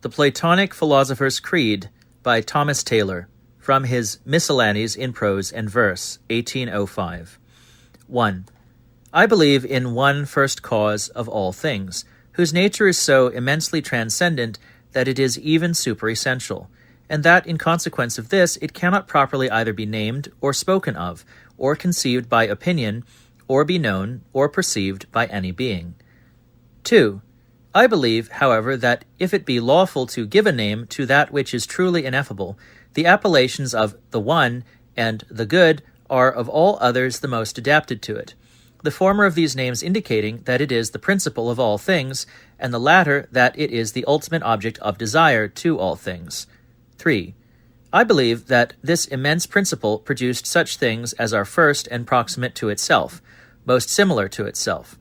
The Platonic Philosopher's Creed by Thomas Taylor, from his Miscellanies in Prose and Verse, 1805. 1. I believe in one first cause of all things, whose nature is so immensely transcendent that it is even superessential, and that in consequence of this it cannot properly either be named or spoken of, or conceived by opinion, or be known or perceived by any being. 2. I believe, however, that if it be lawful to give a name to that which is truly ineffable, the appellations of the One and the Good are of all others the most adapted to it, the former of these names indicating that it is the principle of all things, and the latter that it is the ultimate object of desire to all things. 3. I believe that this immense principle produced such things as are first and proximate to itself, most similar to itself,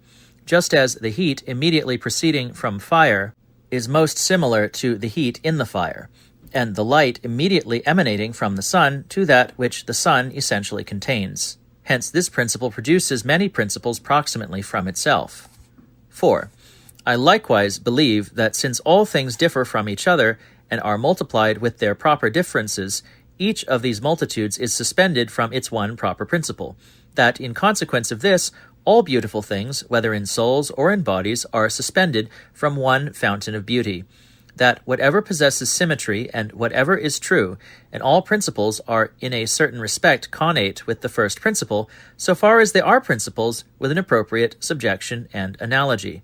just as the heat immediately proceeding from fire is most similar to the heat in the fire, and the light immediately emanating from the sun to that which the sun essentially contains. Hence this principle produces many principles proximately from itself. 4. I likewise believe that since all things differ from each other and are multiplied with their proper differences, each of these multitudes is suspended from its one proper principle, that in consequence of this, all beautiful things, whether in souls or in bodies, are suspended from one fountain of beauty, that whatever possesses symmetry and whatever is true, and all principles are in a certain respect connate with the first principle, so far as they are principles with an appropriate subjection and analogy,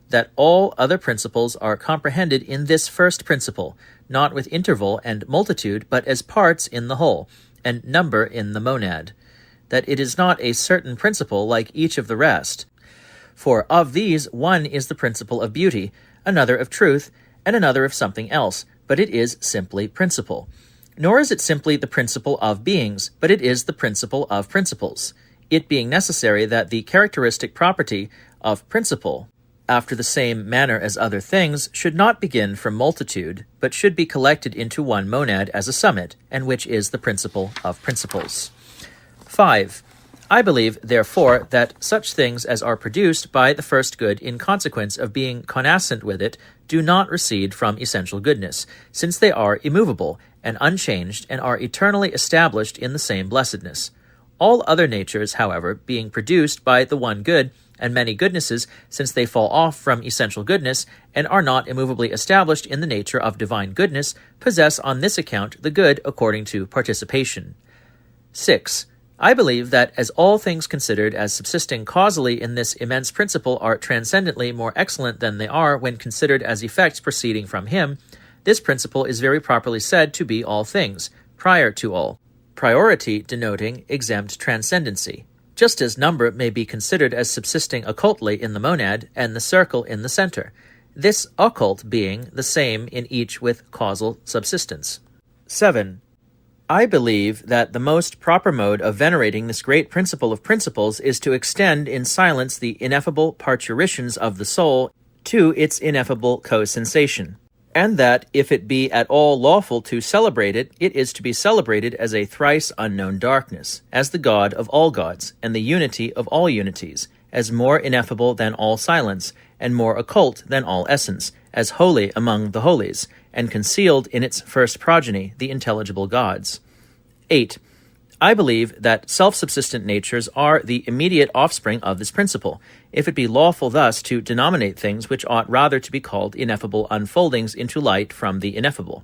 that all other principles are comprehended in this first principle, not with interval and multitude, but as parts in the whole, and number in the monad, that it is not a certain principle like each of the rest. For of these one is the principle of beauty, another of truth, and another of something else, but it is simply principle. Nor is it simply the principle of beings, but it is the principle of principles, it being necessary that the characteristic property of principle, after the same manner as other things, should not begin from multitude, but should be collected into one monad as a summit, and which is the principle of principles. 5. I believe, therefore, that such things as are produced by the first good in consequence of being connascent with it do not recede from essential goodness, since they are immovable and unchanged and are eternally established in the same blessedness. All other natures, however, being produced by the one good and many goodnesses, since they fall off from essential goodness and are not immovably established in the nature of divine goodness, possess on this account the good according to participation. 6. I believe that as all things considered as subsisting causally in this immense principle are transcendently more excellent than they are when considered as effects proceeding from him, this principle is very properly said to be all things, prior to all, priority denoting exempt transcendency, just as number may be considered as subsisting occultly in the monad and the circle in the center, this occult being the same in each with causal subsistence. 7. I believe that the most proper mode of venerating this great principle of principles is to extend in silence the ineffable parturitions of the soul to its ineffable co-sensation, and that if it be at all lawful to celebrate it, it is to be celebrated as a thrice unknown darkness, as the God of all gods, and the unity of all unities, as more ineffable than all silence, and more occult than all essence, as holy among the holies, and concealed in its first progeny, the intelligible gods. 8. I believe that self-subsistent natures are the immediate offspring of this principle, if it be lawful thus to denominate things which ought rather to be called ineffable unfoldings into light from the ineffable.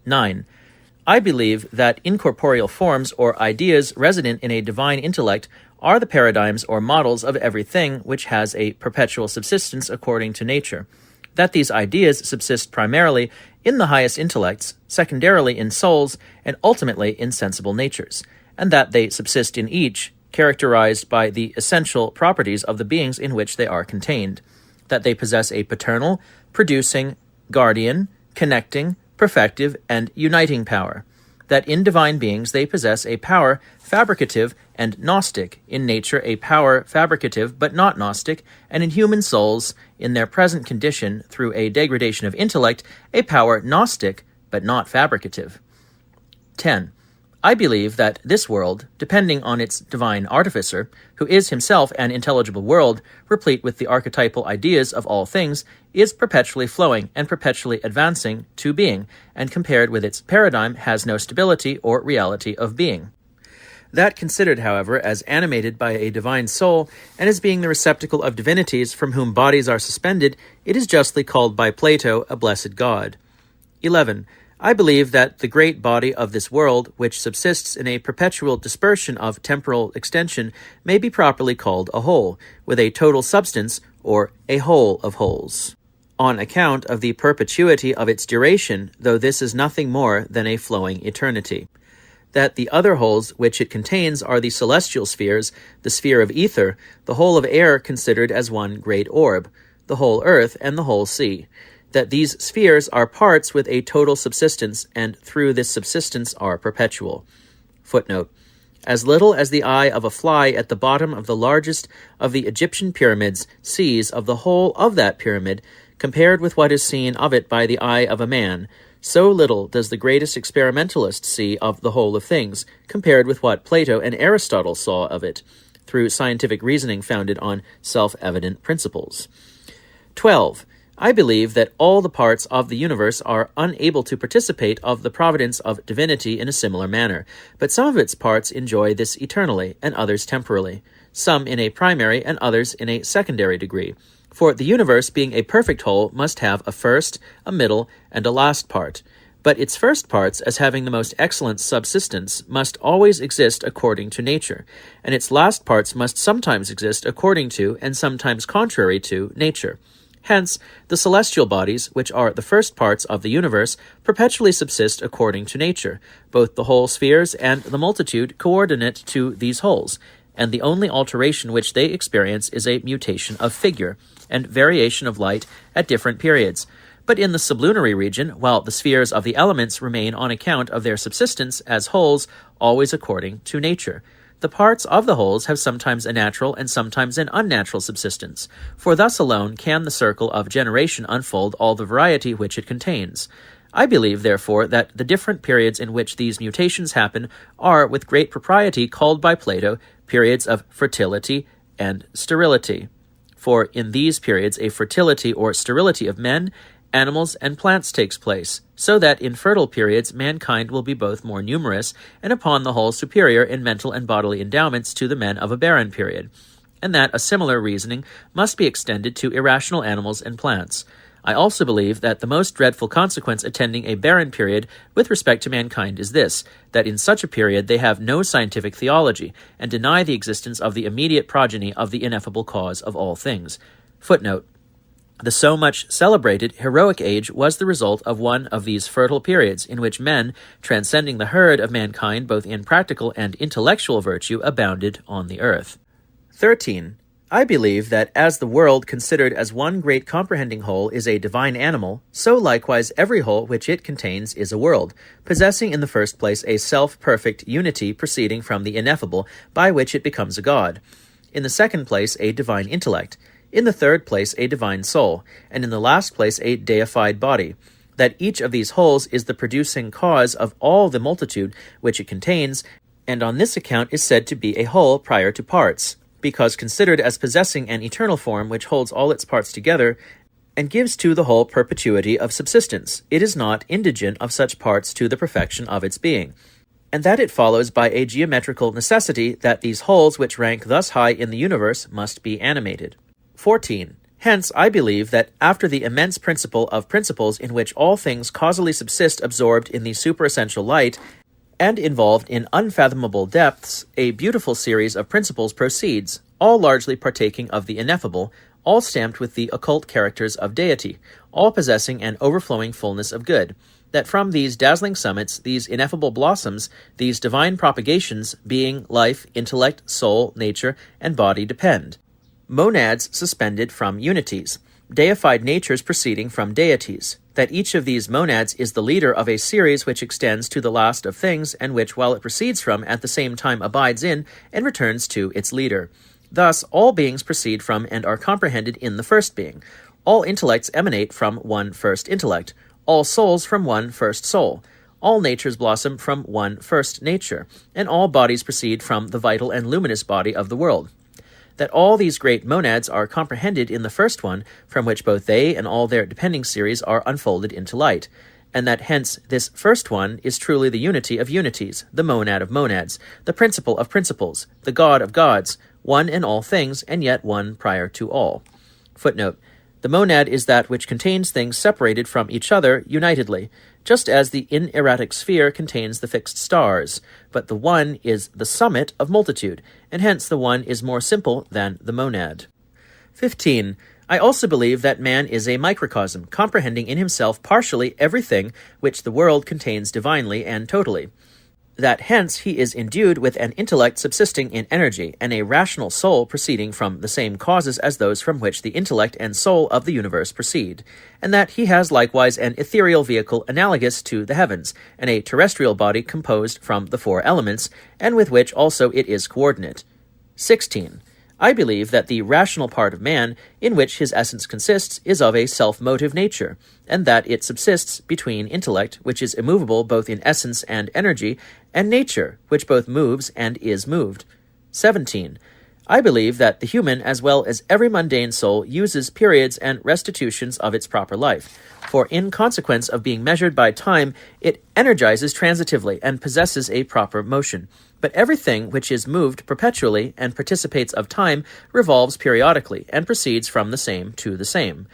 9. I believe that incorporeal forms or ideas resident in a divine intellect are the paradigms or models of everything which has a perpetual subsistence according to nature, that these ideas subsist primarily in the highest intellects, secondarily in souls, and ultimately in sensible natures, and that they subsist in each, characterized by the essential properties of the beings in which they are contained, that they possess a paternal, producing, guardian, connecting, perfective, and uniting power, that in divine beings they possess a power fabricative and gnostic, in nature a power fabricative but not gnostic, and in human souls, in their present condition, through a degradation of intellect, a power gnostic but not fabricative. 10. I believe that this world, depending on its divine artificer, who is himself an intelligible world, replete with the archetypal ideas of all things, is perpetually flowing and perpetually advancing to being, and compared with its paradigm has no stability or reality of being. That considered, however, as animated by a divine soul, and as being the receptacle of divinities from whom bodies are suspended, it is justly called by Plato a blessed God. 11. I believe that the great body of this world, which subsists in a perpetual dispersion of temporal extension, may be properly called a whole, with a total substance, or a whole of wholes, on account of the perpetuity of its duration, though this is nothing more than a flowing eternity. That the other wholes which it contains are the celestial spheres, the sphere of ether, the whole of air considered as one great orb, the whole earth, and the whole sea. That these spheres are parts with a total subsistence, and through this subsistence are perpetual. Footnote. As little as the eye of a fly at the bottom of the largest of the Egyptian pyramids sees of the whole of that pyramid, compared with what is seen of it by the eye of a man, so little does the greatest experimentalist see of the whole of things, compared with what Plato and Aristotle saw of it, through scientific reasoning founded on self-evident principles. 12. I believe that all the parts of the universe are unable to participate of the providence of divinity in a similar manner, but some of its parts enjoy this eternally, and others temporally, some in a primary and others in a secondary degree. For the universe, being a perfect whole, must have a first, a middle, and a last part. But its first parts, as having the most excellent subsistence, must always exist according to nature, and its last parts must sometimes exist according to, and sometimes contrary to, nature. Hence, the celestial bodies, which are the first parts of the universe, perpetually subsist according to nature, both the whole spheres and the multitude coordinate to these wholes, and the only alteration which they experience is a mutation of figure, and variation of light at different periods. But in the sublunary region, while the spheres of the elements remain on account of their subsistence as wholes, always according to nature, the parts of the wholes have sometimes a natural and sometimes an unnatural subsistence, for thus alone can the circle of generation unfold all the variety which it contains. I believe, therefore, that the different periods in which these mutations happen are, with great propriety, called by Plato periods of fertility and sterility. For in these periods a fertility or sterility of men, animals, and plants takes place, so that in fertile periods mankind will be both more numerous and upon the whole superior in mental and bodily endowments to the men of a barren period, and that a similar reasoning must be extended to irrational animals and plants. I also believe that the most dreadful consequence attending a barren period with respect to mankind is this, that in such a period they have no scientific theology, and deny the existence of the immediate progeny of the ineffable cause of all things. Footnote. The so much celebrated heroic age was the result of one of these fertile periods in which men, transcending the herd of mankind both in practical and intellectual virtue, abounded on the earth. 13. I believe that as the world considered as one great comprehending whole is a divine animal, so likewise every whole which it contains is a world, possessing in the first place a self-perfect unity proceeding from the ineffable, by which it becomes a god. In the second place, a divine intellect. In the third place, a divine soul, and in the last place, a deified body. That each of these wholes is the producing cause of all the multitude which it contains, and on this account is said to be a whole prior to parts, because considered as possessing an eternal form which holds all its parts together, and gives to the whole perpetuity of subsistence, it is not indigent of such parts to the perfection of its being. And that it follows by a geometrical necessity that these wholes which rank thus high in the universe must be animated. 14. Hence, I believe that after the immense principle of principles in which all things causally subsist absorbed in the superessential light, and involved in unfathomable depths, a beautiful series of principles proceeds, all largely partaking of the ineffable, all stamped with the occult characters of deity, all possessing an overflowing fullness of good, that from these dazzling summits, these ineffable blossoms, these divine propagations, being, life, intellect, soul, nature, and body depend. Monads suspended from unities, deified natures proceeding from deities, that each of these monads is the leader of a series which extends to the last of things, and which, while it proceeds from, at the same time abides in, and returns to its leader. Thus, all beings proceed from and are comprehended in the first being. All intellects emanate from one first intellect, all souls from one first soul. all natures blossom from one first nature, and all bodies proceed from the vital and luminous body of the world. That all these great monads are comprehended in the first one, from which both they and all their depending series are unfolded into light, and that hence this first one is truly the unity of unities, the monad of monads, the principle of principles, the God of gods, one in all things, and yet one prior to all. Footnote: the monad is that which contains things separated from each other unitedly, just as the inerratic sphere contains the fixed stars, but the one is the summit of multitude, and hence the one is more simple than the monad. 15. I also believe that man is a microcosm, comprehending in himself partially everything which the world contains divinely and totally. That hence he is endued with an intellect subsisting in energy, and a rational soul proceeding from the same causes as those from which the intellect and soul of the universe proceed, and that he has likewise an ethereal vehicle analogous to the heavens, and a terrestrial body composed from the four elements, and with which also it is coordinate. 16. I believe that the rational part of man, in which his essence consists, is of a self-motive nature, and that it subsists between intellect, which is immovable both in essence and energy, and nature, which both moves and is moved. 17. I believe that the human, as well as every mundane soul, uses periods and restitutions of its proper life, for in consequence of being measured by time, it energizes transitively and possesses a proper motion. But everything which is moved perpetually and participates of time revolves periodically and proceeds from the same to the same.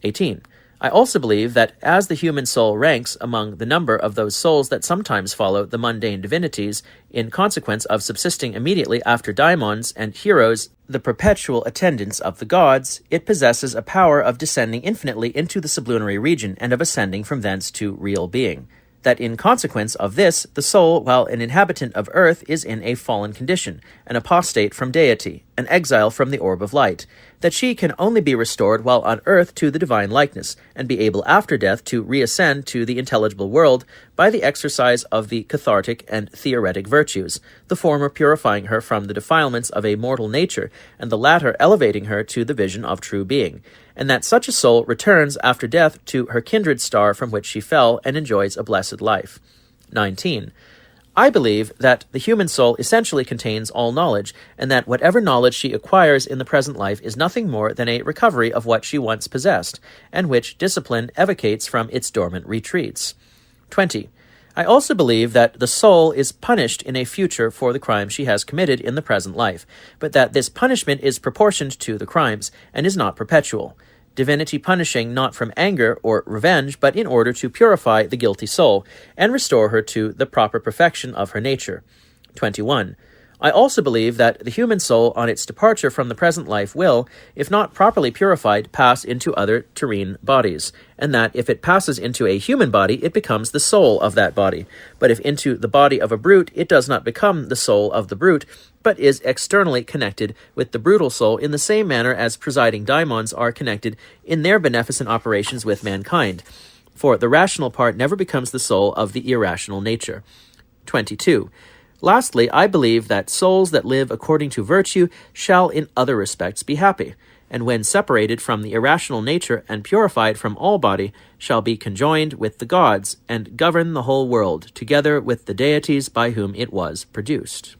18. I also believe that as the human soul ranks among the number of those souls that sometimes follow the mundane divinities, in consequence of subsisting immediately after daimons and heroes, the perpetual attendants of the gods, it possesses a power of descending infinitely into the sublunary region and of ascending from thence to real being. That in consequence of this, the soul, while an inhabitant of earth, is in a fallen condition, an apostate from deity, an exile from the orb of light, that she can only be restored while on earth to the divine likeness, and be able after death to reascend to the intelligible world by the exercise of the cathartic and theoretic virtues, the former purifying her from the defilements of a mortal nature, and the latter elevating her to the vision of true being, and that such a soul returns after death to her kindred star from which she fell and enjoys a blessed life. 19. I believe that the human soul essentially contains all knowledge, and that whatever knowledge she acquires in the present life is nothing more than a recovery of what she once possessed, and which discipline evocates from its dormant retreats. 20. I also believe that the soul is punished in a future for the crime she has committed in the present life, but that this punishment is proportioned to the crimes, and is not perpetual. Divinity punishing not from anger or revenge, but in order to purify the guilty soul, and restore her to the proper perfection of her nature. 21. I also believe that the human soul on its departure from the present life will, if not properly purified, pass into other terrene bodies, and that if it passes into a human body, it becomes the soul of that body. But if into the body of a brute, it does not become the soul of the brute, but is externally connected with the brutal soul in the same manner as presiding daimons are connected in their beneficent operations with mankind. For the rational part never becomes the soul of the irrational nature. 22. Lastly, I believe that souls that live according to virtue shall in other respects be happy, and when separated from the irrational nature and purified from all body, shall be conjoined with the gods, and govern the whole world, together with the deities by whom it was produced.